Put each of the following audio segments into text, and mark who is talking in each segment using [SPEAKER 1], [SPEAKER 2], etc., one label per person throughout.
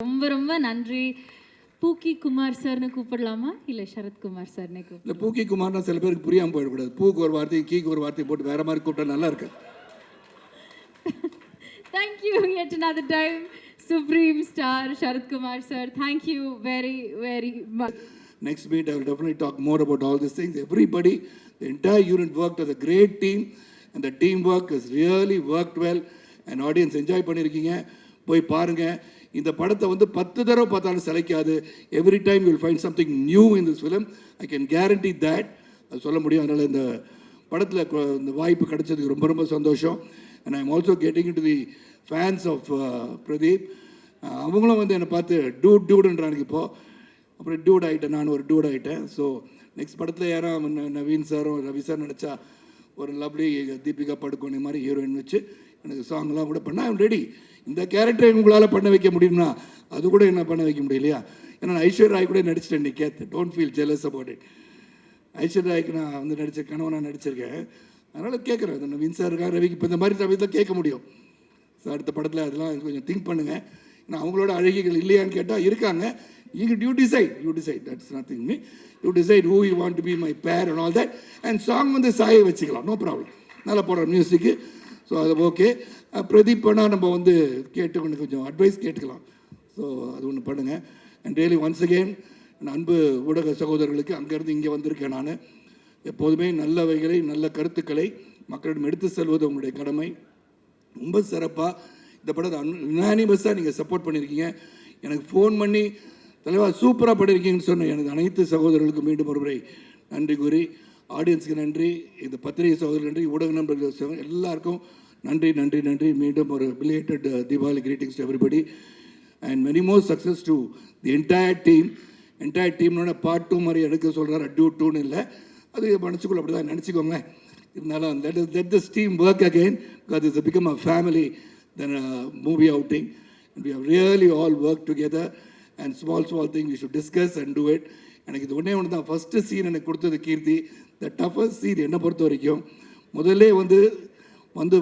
[SPEAKER 1] ரொம்ப ரொம்ப நன்றி. பூக்கி குமார் சார்னு கூப்பிடலாமா இல்லை சரத்குமார் சார்னே கூப்பிடலாம்?
[SPEAKER 2] இல்லை, பூக்கி குமார்னா சில பேருக்கு புரியாமல் போயிடக்கூடாது. பூக்கு ஒரு வார்த்தை, கீக்கு ஒரு வார்த்தை போட்டு வேற மாதிரி கூப்பிட்டா நல்லா இருக்கு.
[SPEAKER 1] Thank you yet another time, Supreme Star Sharathkumar sir. Thank you very, very much.
[SPEAKER 2] Next meet, I will definitely talk more about all these things. Everybody, the entire unit worked as a great team, and the teamwork has really worked well. And audience enjoy பண்ணியிருக்கீங்க. போய் பாருங்க. இந்த படத்தை வந்து 10 தடவை பார்த்தாலும் சளைக்காது. Every time you will find something new in this film. I can guarantee that. அது சொல்ல முடியும். அதனால் இந்த படத்தில் இந்த வாய்ப்பு கிடைச்சதுக்கு ரொம்ப ரொம்ப சந்தோஷம். And I am also getting to the fans of Pradeep. அவங்களும் வந்து என்னை பார்த்து டூடுன்றானுங்க இப்போது. அப்புறம் டூட் ஆகிட்டேன், நான் ஒரு டூட் ஆகிட்டேன். ஸோ நெக்ஸ்ட் படத்தில் யாரும் நவீன் சாரும் ரவி சார் நினச்சா ஒரு லவ்லி தீபிகா படுகோனே மாதிரி ஹீரோயின் வச்சு எனக்கு சாங்லாம் கூட பண்ண ஐம் ரெடி. இந்த கேரக்டரை உங்களால் பண்ண வைக்க முடியும்னா அது கூட என்ன பண்ண வைக்க முடியலையா? ஏன்னா நான் ஐஸ்வர்யா ராய் கூட நடிச்சிட்டேன். நீ கேத்து don't feel jealous about it. Aishwarya ராய்க்கு நான் வந்து நடித்த கணவனாக நடிச்சிருக்கேன். அதனால் கேட்குறேன், நவீன் சார் இருக்கா, ரவிக்கு இப்போ இந்த மாதிரி ரவி தான் கேட்க முடியும். ஸோ அடுத்த படத்தில் அதெல்லாம் கொஞ்சம் திங்க் பண்ணுங்கள். ஏன்னா அவங்களோட அழகிகள் இல்லையான்னு கேட்டால் இருக்காங்க. You decide that's nothing me. You decide who you want to be my pair and all that. And song வந்து சாயை வச்சுக்கலாம், நோ ப்ராப்ளம். நல்லா போடுற மியூசிக்கு. ஸோ அது ஓகே. பிரதீப் பண்ணால் நம்ம வந்து கேட்டு கொஞ்சம் அட்வைஸ் கேட்டுக்கலாம். ஸோ அது ஒன்று பண்ணுங்கள். அண்ட் ரியலி ஒன்ஸ் அகெயின் அன்பு ஊடக சகோதரர்களுக்கு அங்கேருந்து இங்கே வந்திருக்கேன். நான் எப்போதுமே நல்லவைகளை நல்ல கருத்துக்களை மக்களிடம் எடுத்து செல்வது உங்களுடைய கடமை. ரொம்ப சிறப்பாக இந்த படத்தை யுனானிமஸாக நீங்கள் சப்போர்ட் பண்ணியிருக்கீங்க. எனக்கு ஃபோன் பண்ணி தலைவா சூப்பராக பண்ணியிருக்கீங்கன்னு சொன்னேன். எனது அனைத்து சகோதரர்களுக்கு மீண்டும் ஒரு முறை நன்றி கூறி, ஆடியன்ஸுக்கு நன்றி, இந்த பத்திரிகை சகோதரர் நன்றி, ஊடக நண்பர்கள் எல்லாருக்கும் நன்றி நன்றி நன்றி. மீண்டும் ஒரு belated Deepavali greetings to everybody and many more success to the entire team. Entire டீம்னோட பார்ட் 2 மாதிரி எடுக்க சொல்கிறார். டூன்னு இல்லை, அது மனசுக்குள்ள அப்படி தான் நினச்சிக்கோங்க. இருந்தாலும் let this team work again because it's become a family than a movie outing. And we have really all worked together and small things we should discuss and do it. எனக்கு இது ஒன்று தான் ஃபஸ்ட்டு சீன் எனக்கு கொடுத்தது கீர்த்தி. The toughest scene என்னை பொறுத்த வரைக்கும் முதல்ல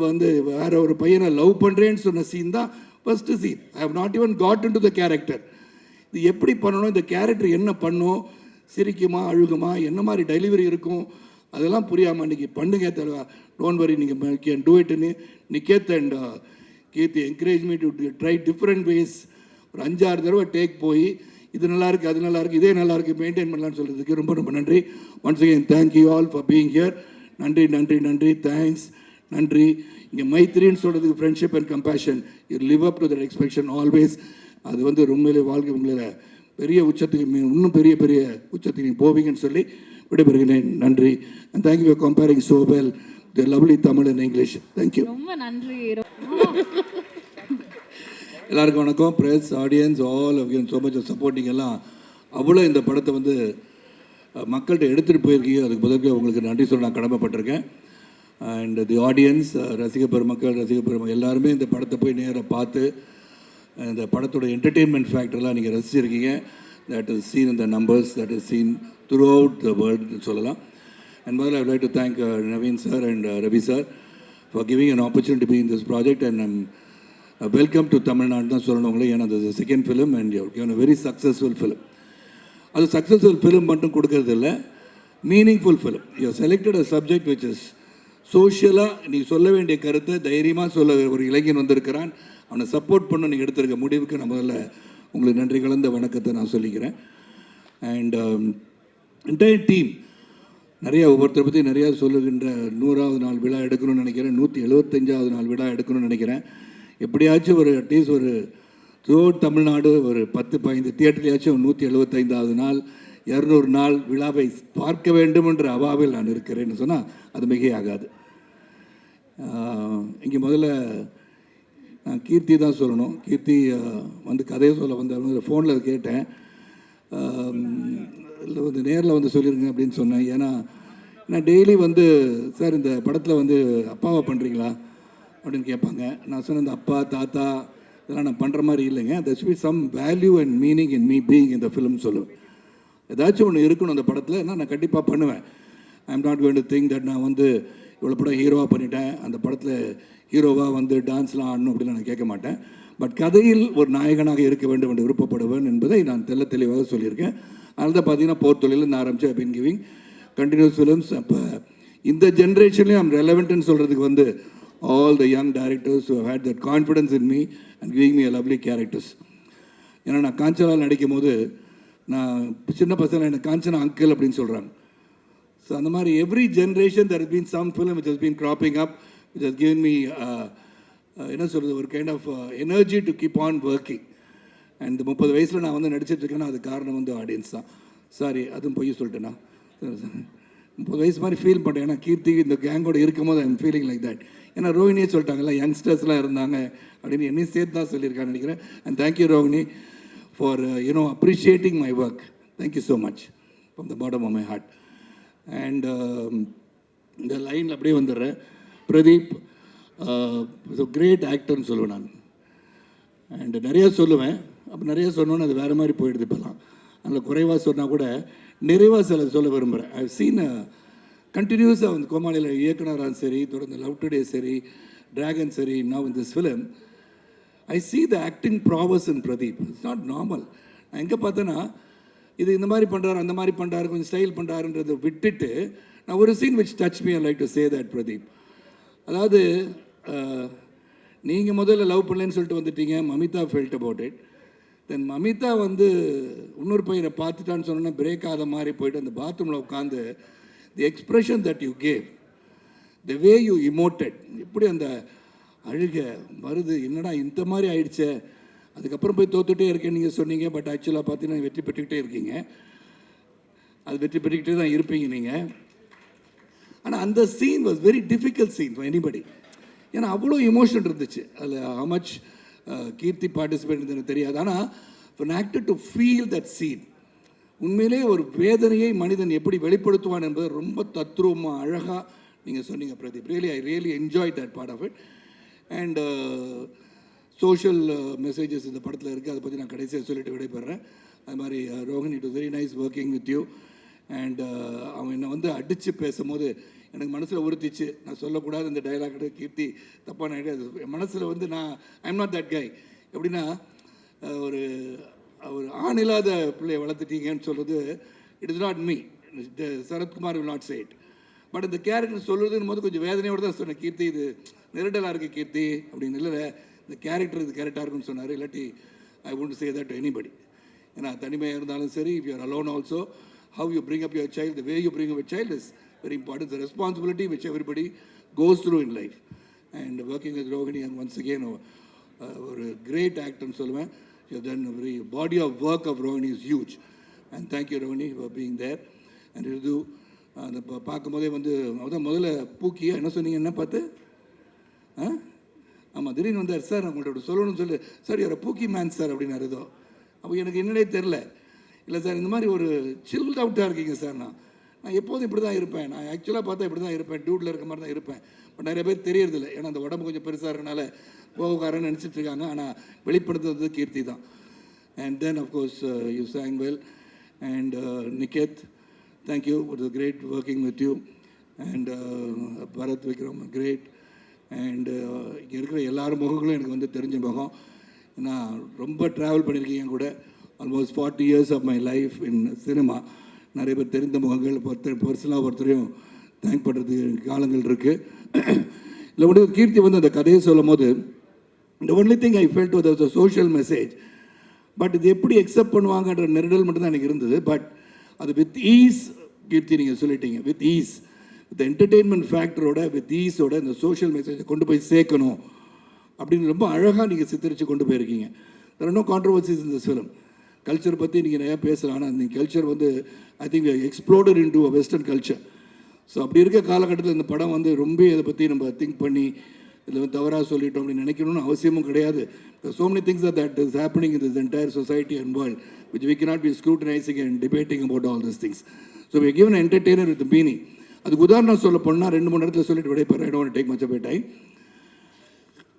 [SPEAKER 2] வந்து வேற ஒரு பையனை லவ் பண்ணுறேன்னு சொன்ன சீன் தான் first scene. I have not even got into the character. இது எப்படி பண்ணணும், இந்த கேரக்டர் என்ன பண்ணும், சிரிக்குமா அழுகுமா, என்ன மாதிரி டெலிவரி இருக்கும், அதெல்லாம் புரியாமல் இன்றைக்கி பண்ணுங்க தலைவா. டோன்ட் வரி, நீங்கள் கேன் டூ இட்னு Niketh and Keerthi encourage me to try different ways. ஒரு 5-6 தடவை டேக் போய் இது நல்லாயிருக்கு, அது நல்லாயிருக்கு, இதே நல்லாயிருக்கு, மெயின்டைன் பண்ணலான்னு சொல்கிறதுக்கு ரொம்ப ரொம்ப நன்றி. Once again thank you all for being here. நன்றி நன்றி நன்றி, தேங்க்ஸ், நன்றி. இங்கே மைத்ரின்னு சொல்கிறதுக்கு friendship and compassion, you live up to that expectation always. அது வந்து உண்மையிலே வாழ்க்கை உங்களை பெரிய உச்சத்துக்கு இன்னும் பெரிய பெரிய உச்சத்துக்கு நீங்கள் போவீங்கன்னு சொல்லி விடைபெறுகிறேன். நன்றி. And thank you for comparing so well the lovely Tamil and English. Thank you.
[SPEAKER 1] ரொம்ப நன்றி.
[SPEAKER 2] எல்லாருக்கும் வணக்கம். Press, audience, all of you so much of supporting. எல்லாம் அவ்வளோ இந்த படத்தை வந்து மக்கள்கிட்ட எடுத்துகிட்டு போயிருக்கீங்க. அதுக்கு முதல்ல உங்களுக்கு நன்றி சொல்ல நான் கடமைப்பட்டிருக்கேன். அண்ட் தி ஆடியன்ஸ், ரசிக பெருமக்கள் எல்லாருமே இந்த படத்தை போய் நேராக பார்த்து இந்த படத்தோட என்டர்டெயின்மெண்ட் ஃபேக்டர்லாம் நீங்கள் ரசிச்சிருக்கீங்க. That is seen in the numbers, that is seen throughout the வேர்ல்டுன்னு சொல்லலாம். அண்ட் முதல்ல I would like to thank Naveen sir and Ravi sir for giving an opportunity be in this project. And I'm welcome to Tamil Nadu தான் சொல்லணும் உங்களே. ஏன்னா அது second film and you given a very successful film. அது successful film மட்டும் கொடுக்கறது இல்லை, meaningful film. You selected a subject which is சோஷியலாக நீங்கள் சொல்ல வேண்டிய கருத்தை தைரியமாக சொல்ல ஒரு இளைஞன் வந்திருக்கிறான். அவனை சப்போர்ட் பண்ண நீங்கள் எடுத்திருக்க முடிவுக்கு நான் முதல்ல உங்களுக்கு நன்றி கலந்த வணக்கத்தை நான் சொல்லிக்கிறேன். அண்ட் என்டையர் டீம் நிறையா ஒவ்வொருத்தரை பற்றி நிறையா சொல்லுகின்ற 100வது நாள் விழா எடுக்கணும்னு நினைக்கிறேன், 175வது நாள் விழா எடுக்கணும்னு நினைக்கிறேன். எப்படியாச்சும் ஒரு அட்லீஸ்ட் ஒரு த்ரூ தமிழ்நாடு ஒரு 10-15 தியேட்டர்லையாச்சும் 175வது நாள் 200 நாள் விழாவை பார்க்க வேண்டும் என்ற அவாவில் நான் இருக்கிறேன்னு சொன்னால் அது மிகையாகாது. இங்கே முதல்ல நான் கீர்த்தி தான் சொல்லணும். கீர்த்தி வந்து கதையை சொல்ல வந்தாலும் ஃபோனில் கேட்டேன், இல்லை வந்து நேரில் வந்து சொல்லிடுங்க அப்படின்னு சொன்னேன். ஏன்னா நான் டெய்லி வந்து சார் இந்த படத்தில் வந்து அப்பாவை பண்ணுறீங்களா அப்படின்னு கேட்பாங்க. நான் சொன்னேன் இந்த அப்பா தாத்தா இதெல்லாம் நான் பண்ணுற மாதிரி இல்லைங்க, there should be some value and meaning in me being in the film சொல்லுவேன். ஏதாச்சும் ஒன்று இருக்கணும் அந்த படத்தில், நான் கண்டிப்பாக பண்ணுவேன். I am not going to think that நான் வந்து இவ்வளோ படம் ஹீரோவாக பண்ணிட்டேன், அந்த படத்தில் ஹீரோவாக வந்து டான்ஸ்லாம் ஆடணும் அப்படின்னு நான் கேட்க மாட்டேன். பட் கதையில் ஒரு நாயகனாக இருக்க வேண்டும் என்று விருப்பப்படுவேன் என்பதை நான் தெளிவாக சொல்லியிருக்கேன். அதனால தான் பார்த்தீங்கன்னா போர்த்தொழிலிருந்து ஆரம்பித்து I been giving continuous films. அப்போ இந்த ஜென்ரேஷன்லேயும் ஐம் ரெலவெண்ட்னு சொல்கிறதுக்கு வந்து all the young directors who had that confidence in me and giving me a lovely characters. ஏன்னா நான் காஞ்சனாவில் நடிக்கும் போது நான் சின்ன பசங்க எனக்கு காஞ்சனா அங்கிள் அப்படின்னு சொல்கிறாங்க. ஸோ அந்த மாதிரி every generation that has been some film which has been cropping up which has given me என்ன சொல்கிறது ஒரு kind of energy to keep on working. And 30 வயசில் நான் வந்து நடிச்சிட்ருக்கேன்னா அது காரணம் வந்து ஆடியன்ஸ் தான். சாரி அதுவும் பொய் சொல்லிட்டேன்னா 30 வயசு மாதிரி ஃபீல் பண்ணுறேன். ஏன்னா கீர்த்தி இந்த கேங்கோடு இருக்கும் போது ஐம் ஃபீலிங் லைக் தட். ஏன்னா ரோஹினியே சொல்லிட்டாங்கல்ல யங்ஸ்டர்ஸ்லாம் இருந்தாங்க அப்படின்னு என்னையும் சேர்த்து தான் சொல்லியிருக்கான்னு நினைக்கிறேன். And thank you Rohini for appreciating my work. Thank you so much from the bottom of my heart. And இந்த லைனில் அப்படியே வந்துடுறேன். பிரதீப் கிரேட் ஆக்டர்னு சொல்லுவேன் நான். அண்டு நிறையா சொல்லுவேன். அப்போ நிறையா சொன்னோன்னு அது வேறு மாதிரி போயிடுது இப்போலாம். அதில் குறைவாக சொன்னால் கூட நிறைவாக சொல்ல விரும்புகிறேன். ஐ சீன் கண்டினியூஸாக வந்து கோமாளியில் இயக்குனராக சரி, தொடர்ந்து லவ் டுடே சரி, டிராகன் சரி, now in this film I see the acting prowess in Pradeep. It's not normal. நான் எங்கே பார்த்தேன்னா இது இந்த மாதிரி பண்ணுறாரு, அந்த மாதிரி பண்ணுறாரு, கொஞ்சம் ஸ்டைல் பண்ணுறாருன்றதை விட்டுட்டு நான் ஒரு scene which touch me I like to say that Pradeep. அதாவது நீங்கள் முதல்ல லவ் பண்ணலன்னு சொல்லிட்டு வந்துட்டீங்க. Mamitha felt about it. Then Mamitha வந்து இன்னொரு பையனை பார்த்துட்டான்னு சொன்னோன்னா பிரேக் ஆகாத மாதிரி போயிட்டு அந்த பாத்ரூமில் உட்காந்து the expression that you gave, the way you emoted, எப்படி அந்த அழுக வருது, என்னடா இந்த மாதிரி ஆயிடுச்சே. அதுக்கப்புறம் போய் தோத்துட்டே இருக்கேன்னு நீங்கள் சொன்னீங்க. பட் ஆக்சுவலாக பார்த்தீங்கன்னா வெற்றி பெற்றுக்கிட்டே இருக்கீங்க. அது வெற்றி பெற்றுக்கிட்டே தான் இருப்பீங்க நீங்கள். ஆனால் அந்த scene was very difficult scene for anybody. ஏன்னா அவ்வளோ இமோஷன் இருந்துச்சு அதில். ஹவ் மச் கீர்த்தி பார்ட்டிசிபேட் எனக்கு தெரியாது. ஆனால் for an actor to feel that scene, உண்மையிலே ஒரு வேதனையை மனிதன் எப்படி வெளிப்படுத்துவான் என்பது ரொம்ப தத்ரூபமாக அழகாக நீங்கள் சொன்னீங்க Pradeep. I really enjoy that part of it. And social messages இந்த படத்தில் இருக்குது. அதை பற்றி நான் கடைசியாக சொல்லிட்டு விடைபெறேன். அது மாதிரி Rohini, it was very nice working with you. And அவன் என்னை வந்து அடித்து பேசும்போது எனக்கு மனசில் உறுத்திச்சு. நான் சொல்லக்கூடாது இந்த டைலாக், கீர்த்தி தப்பான ஐடியா. என் மனசில் வந்து ஐம் நாட் தட் கை. எப்படின்னா ஒரு ஆண் இல்லாத பிள்ளையை வளர்த்துட்டீங்கன்னு சொல்கிறது it is not me. Sarathkumar will not say it. But இந்த கேரக்டர் சொல்கிறதுன்னு போது கொஞ்சம் வேதனையோடு தான் சொன்னேன். கீர்த்தி இது நெருடலாக இருக்குது கீர்த்தி அப்படின்னு. இல்லை இந்த கேரக்டர் இது கேரக்டாக இருக்குன்னு சொன்னார். இல்லாட்டி ஐ won't say that to anybody. ஏன்னா தனிமையாக இருந்தாலும் சரி, if you are alone also, how you bring up your child, the way you bring up your child is very important. It's a responsibility which everybody goes through in life. And working with Rohini, and once again a great actor னு சொல்லுவேன். You have done a very body of work of Rohini is huge. And thank you Rohini for being there. And Ridu அந்த பார்க்கும்போதே வந்து முதல்ல பூக்கியா என்ன சொன்னீங்க, என்ன பார்த்து ஆமாம் திடீர்னு வந்தார். சார் உங்கள்கிட்ட சொல்லணும்னு சொல்லி, சார் யார் பூக்கி மேன் சார் அப்படின்னாரு. ஏதோ அப்போ எனக்கு என்னன்னே தெரில. இல்லை சார் இந்த மாதிரி ஒரு சில்ட் அவுட்டாக இருக்கீங்க சார். நான் எப்போதும் இப்படி தான் இருப்பேன். நான் ஆக்சுவலாக பார்த்தா இப்படி தான் இருப்பேன், டியூட்டில் இருக்க மாதிரி தான் இருப்பேன். பட் நிறைய பேர் தெரியறதில்லை. ஏன்னா அந்த உடம்பு கொஞ்சம் பெருசாக இருக்கனால கோவக்காரன்னு நினச்சிட்டு இருக்காங்க. ஆனால் வெளிப்படுத்துறது கீர்த்தி தான். And then of course you song well. And Niketh, thank you. It was great working with you. And Bharat Vikram, great. And இங்கே இருக்கிற எல்லாரும் முகங்களும் எனக்கு வந்து தெரிஞ்ச முகம். நான் ரொம்ப ட்ராவல் பண்ணியிருக்கேன் கூட. Almost 40 years of my life in cinema. நிறைய பேர் தெரிந்த முகங்கள் பர்சனலாக ஒருத்தரையும் தேங்க் பண்ணுறதுக்கு காலங்கள் இருக்குது. இல்லை கூட கீர்த்தி வந்து அந்த கதையை சொல்லும் போது இந்த only thing I felt was a social message. But இது எப்படி அக்செப்ட் பண்ணுவாங்கன்ற நெருடல் மட்டும்தான் எனக்கு இருந்தது. பட் அது வித் ஈஸ் கீர்த்தி நீங்கள் சொல்லிட்டீங்க. வித் ஈஸ், வித் என்டர்டெயின்மெண்ட் ஃபேக்டரோட, வித் ஈஸோட இந்த சோஷியல் மெசேஜை கொண்டு போய் சேர்க்கணும் அப்படின்னு ரொம்ப அழகாக நீங்கள் சித்தரித்து கொண்டு போயிருக்கீங்க. There are no controversies in this film. Culture பற்றி நீங்கள் நிறையா பேசலாம். ஆனால் அந்த கல்ச்சர் வந்து I think exploited into a western culture. So அப்படி இருக்க காலகட்டத்தில் இந்த படம் வந்து ரொம்ப இதை பற்றி நம்ம திங்க் பண்ணி இதில் வந்து தவறாக சொல்லிட்டோம் அப்படின்னு நினைக்கணும்னு அவசியமும் கிடையாது. So many things that is happening in this entire society and world which we cannot be scrutinizing and debating about all these things. So we are given an entertainer with the meaning. அதுக்கு உதாரணம் சொல்ல போனால் 2-3 இடத்துல சொல்லிட்டு விடைபெறேன். I don't want to take much of your time.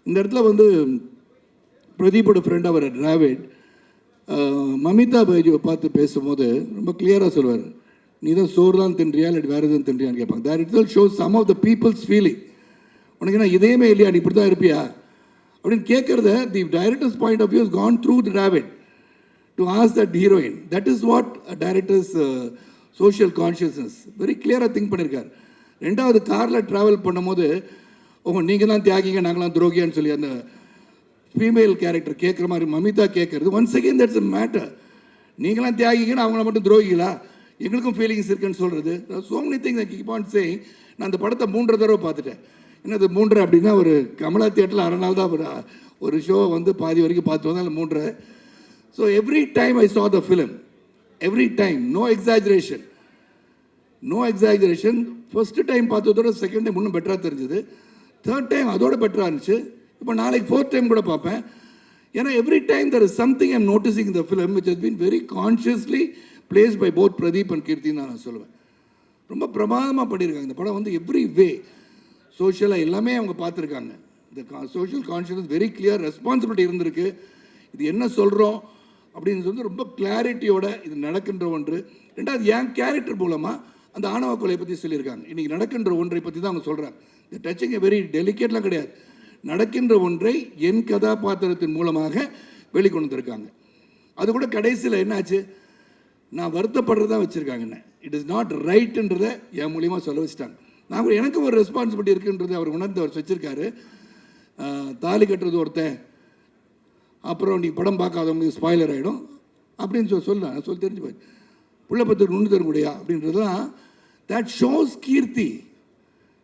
[SPEAKER 2] இந்த இடத்துல வந்து பிரதீப்போட friend அவர் டிராவிட் மமிதா பைஜுவை பார்த்து பேசும்போது ரொம்ப கிளியராக சொல்லுவார். நீ தான் சோறு தான் தின்றியா இல்லை வேறு எதுவும் தின்றியான்னு கேட்பாங்க. That it will show some of the people's feeling. உனக்கு என்ன இதேமே இல்லையா, நீ இப்படி தான் இருப்பியா அப்படின்னு கேட்குறத the director's point of view is gone through the rabbit to as that heroine. That is what director's social consciousness very கிளியராக திங்க் பண்ணியிருக்கார். ரெண்டாவது காரில் ட்ராவல் பண்ணும்போது நீங்கள் தான் தியாகிங்க நாங்களாம் துரோகியான்னு சொல்லி அந்த ஃபீமேல் கேரக்டர் கேட்குற மாதிரி மமிதா கேட்குறது once again that's a matter. நீங்களாம் தியாகிங்கன்னு அவங்கள மட்டும் துரோகிகளா, எங்களுக்கும் ஃபீலிங்ஸ் இருக்குன்னு சொல்கிறது. So many things I keep on saying. நான் அந்த படத்தை 3 தடவை பார்த்துட்டேன். என்னது 3 அப்படின்னா ஒரு கமலா தியேட்டரில் 6 நாள் தான் ஒரு ஷோ வந்து பாதி வரைக்கும் பார்த்து வந்தால் 3. So every time I saw the film, every time, no exaggeration, no exaggeration. First time பார்த்ததோட செகண்ட் டைம் இன்னும் பெட்டராக தெரிஞ்சுது. தேர்ட் டைம் அதோட பெட்டராக இருந்துச்சு. இப்போ நாளைக்கு 4th டைம் கூட பார்ப்பேன். ஏன்னா every time there is something I'm noticing the film which has been very consciously placed by both Pradeep and கீர்த்தின்னு நான் சொல்லுவேன். ரொம்ப பிரமாதமாக பண்ணியிருக்காங்க இந்த படம். வந்து எவ்ரி வே சோஷியலாக எல்லாமே அவங்க பார்த்துருக்காங்க. இந்த social conscious very clear, responsibility இருந்திருக்கு. இது என்ன சொல்கிறோம் அப்படின்னு சொல்லி ரொம்ப கிளாரிட்டியோட இது நடக்கின்ற ஒன்று. ரெண்டாவது என் கேரக்டர் மூலமாக அந்த ஆணவ கொலையை பற்றி சொல்லியிருக்காங்க. இன்றைக்கி நடக்கின்ற ஒன்றை பற்றி தான் அவங்க சொல்கிறாங்க. இந்த டச்சிங் வெரி டெலிகேட்லாம் கிடையாது. நடக்கின்ற ஒன்றை என் கதாபாத்திரத்தின் மூலமாக வெளிக்கொண்டு வந்திருக்காங்க. அது கூட கடைசியில் என்னாச்சு, நான் வருத்தப்படுறதா வச்சுருக்காங்க. என்ன இட் இஸ் நாட் ரைட்டுன்றதை என் மூலியமாக சொல்ல வச்சுட்டாங்க. நான் எனக்கு ஒரு ரெஸ்பான்சிபிலிட்டி இருக்குன்றது அவர் உணர்ந்து அவர் வச்சுருக்காரு. தாலி கட்டுறது ஒருத்தன், அப்புறம் நீ படம் பார்க்காதவங்களுக்கு ஸ்பாய்லர் ஆகிடும் அப்படின்னு சொல்லி தெரிஞ்சு போய் புள்ள பத்துக்கு நுண்ணு தர முடியா அப்படின்றதுலாம் that shows Keerthi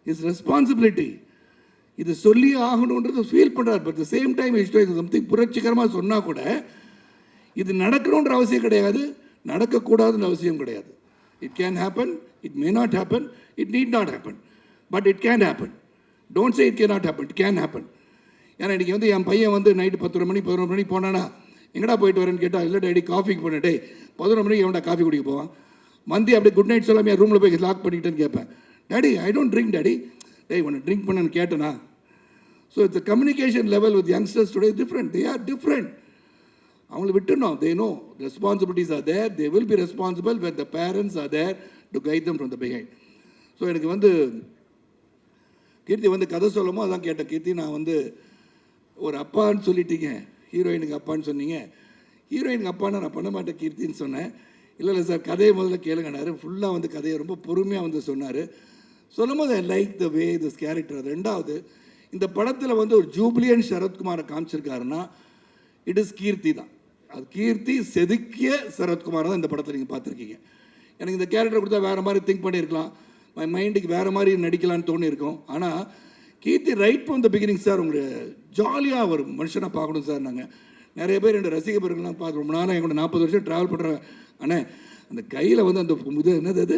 [SPEAKER 2] is responsibility. இது சொல்லி ஆகணுன்றது ஃபீல் பண்ணுறாரு. But the same time something புரட்சிகரமாக சொன்னால் கூட இது நடக்கணுன்ற அவசியம் கிடையாது, நடக்கக்கூடாதுன்ற அவசியம் கிடையாது. It can happen, it may not happen, it need not happen, but it can happen. Don't say it can not happen, it can happen. ஏன்னா இன்றைக்கி வந்து என் பையன் வந்து நைட்டு 11 மணி போனானா, எங்கடா போயிட்டு வரேன்னு கேட்டால், இல்லை டேடி காஃபிக்கு போனேன். டே 11 மணிக்கு எவன்டா காஃபி குடிக்க போவான்? மந்தி அப்படியே குட் நைட் சொல்லாமல் என் ரூமில் போய் லாக் பண்ணிக்கிட்டேன்னு கேட்பேன். Daddy I don't drink daddy. டேய் உன்னை ட்ரிங்க் பண்ணன்னு கேட்டேனா? So it's communication level with youngsters today different. They are different. அவங்களை விட்டுணும். They no responsibilities are there. They will be responsible when the parents are there to guide them from the behind. So எனக்கு வந்து கீர்த்தி வந்து கதை சொல்லுமோ அதான் கேட்டேன். கீர்த்தி நான் வந்து ஒரு அப்பான்னு சொல்லிட்டீங்க, ஹீரோயினுக்கு அப்பான்னு சொன்னீங்க. ஹீரோயினுக்கு அப்பான்னு நான் பண்ண மாட்டேன் கீர்த்தின்னு சொன்னேன். இல்லை சார் கதையை முதல்ல கேளுங்கனாரு. ஃபுல்லாக வந்து கதையை ரொம்ப பொறுமையாக வந்து சொன்னார். சொல்லும் போது I like the way this character. ரெண்டாவது இந்த படத்தில் வந்து ஒரு ஜூப்ளியன் சரத்குமாரை காமிச்சிருக்காருன்னா இட் இஸ் கீர்த்தி தான். அது கீர்த்தி செதுக்கிய சரத்குமார் தான் இந்த படத்தில் நீங்கள் பார்த்துருக்கீங்க. எனக்கு இந்த கேரக்டர் கொடுத்தா வேறு மாதிரி திங்க் பண்ணியிருக்கலாம், மை மைண்டுக்கு வேறு மாதிரி நடிக்கலான்னு தோணியிருக்கோம். ஆனால் Keerthi right from the beginning sir உங்களை ஜாலியாக ஒரு மனுஷனாக பார்க்கணும் சார். நாங்கள் நிறைய பேர் என்னோட ரசிகர்கள்லாம் பார்த்து ரொம்ப நாளாக எங்களோட 40 வருஷம் ட்ராவல் பண்ணுறேன். ஆனால் அந்த கையில் வந்து அந்த இது என்னது, அது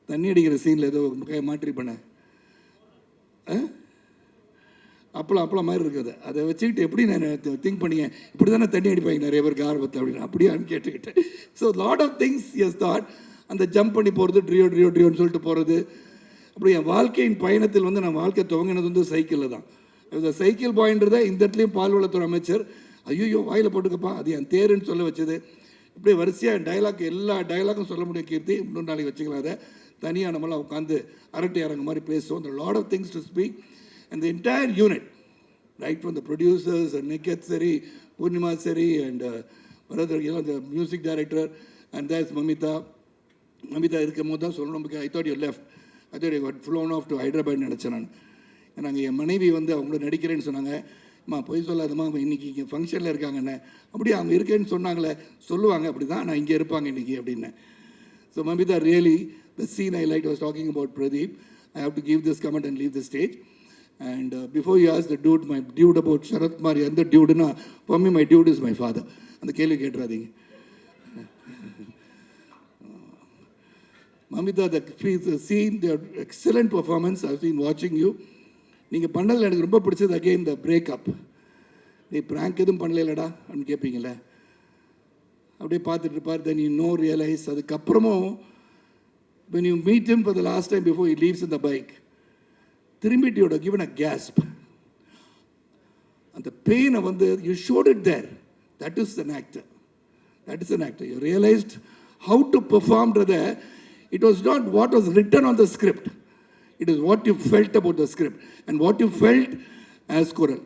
[SPEAKER 2] தண்ணி அடிக்கிற சீனில் ஏதோ மாற்றி பண்ண அப்பளம் மாதிரி இருக்குது. அதை வச்சுக்கிட்டு எப்படி நான் திங்க் பண்ணிங்க, இப்படி தானே தண்ணி அடிப்பாங்க நிறைய பேருக்கு ஆர்வத்தை அப்படின்னு அப்படியான்னு கேட்டுக்கிட்டேன். So lot of things as that. அந்த ஜம்ப் பண்ணி போகிறது, ட்ரியோன்னு சொல்லிட்டு போகிறது. அப்படி என் வாழ்க்கையின் பயணத்தில் வந்து நான் வாழ்க்கை துவங்கினது வந்து சைக்கிளில் தான். சைக்கிள் பாயின்றதை இந்த இடத்துலையும் பால்வளத்துறை அமைச்சர் ஐயோ வாயில் போட்டுக்கப்பா அது என் தேருன்னு சொல்ல வச்சது. இப்படியே வரிசையாக டைலாக் எல்லா டைலாக்கும் சொல்ல முடியும் கீர்த்தி. இன்னொரு நாளைக்கு வச்சுக்கலாம். அதை தனியாக நம்மளாம் உட்காந்து அரட்டை அரங்க மாதிரி பேசுவோம். the lot of things to speak and the entire unit right from the producers and Niket Seri, Purnima Seri and brother, you know, the music director, and there's Mamita இருக்கும் போது தான் சொல்லணும். I thought you left, I thought you got flown off to Hyderabad நினச்சேன் நான். நாங்கள் என் மனைவி வந்து அவங்கள நடிக்கிறேன்னு சொன்னாங்க. அம்மா போய் சொல்லாதம்மா இன்றைக்கி இங்கே ஃபங்க்ஷனில் இருக்காங்கண்ணே. அப்படி அவங்க இருக்கேன்னு சொன்னாங்களே, சொல்லுவாங்க அப்படி தான் நான் இங்கே இருப்பாங்க இன்றைக்கி அப்படின்னு. So Mamita really, the scene I liked, I was talking about Pradeep. I have to give this comment and leave the stage. And before you ask the dude, my dude about Sharath Kumar, and the dude, na, for me, my dude is my father. And the kelly get radhi. Mamita, the scene, the excellent performance. I've been watching you. நீங்கள் பண்ணதில் எனக்கு ரொம்ப பிடிச்சது again the breakup. நீ prank எதுவும் பண்ணலடா அப்படின்னு கேட்பீங்களே, அப்படியே பார்த்துட்டு இருப்பார். Then you know realise. அதுக்கப்புறமும் when you meet him for the last time before he leaves in the bike, திரும்பிட்டு you would have given a gasp. அந்த பெயினை வந்து you showed it there. That is an actor. That is an actor. You realized how to perform. It was not what was written on the script. It is what you felt about the script and what you felt as Kural.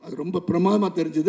[SPEAKER 2] அது ரொம்ப பிரமாதமாக தெரிஞ்சது.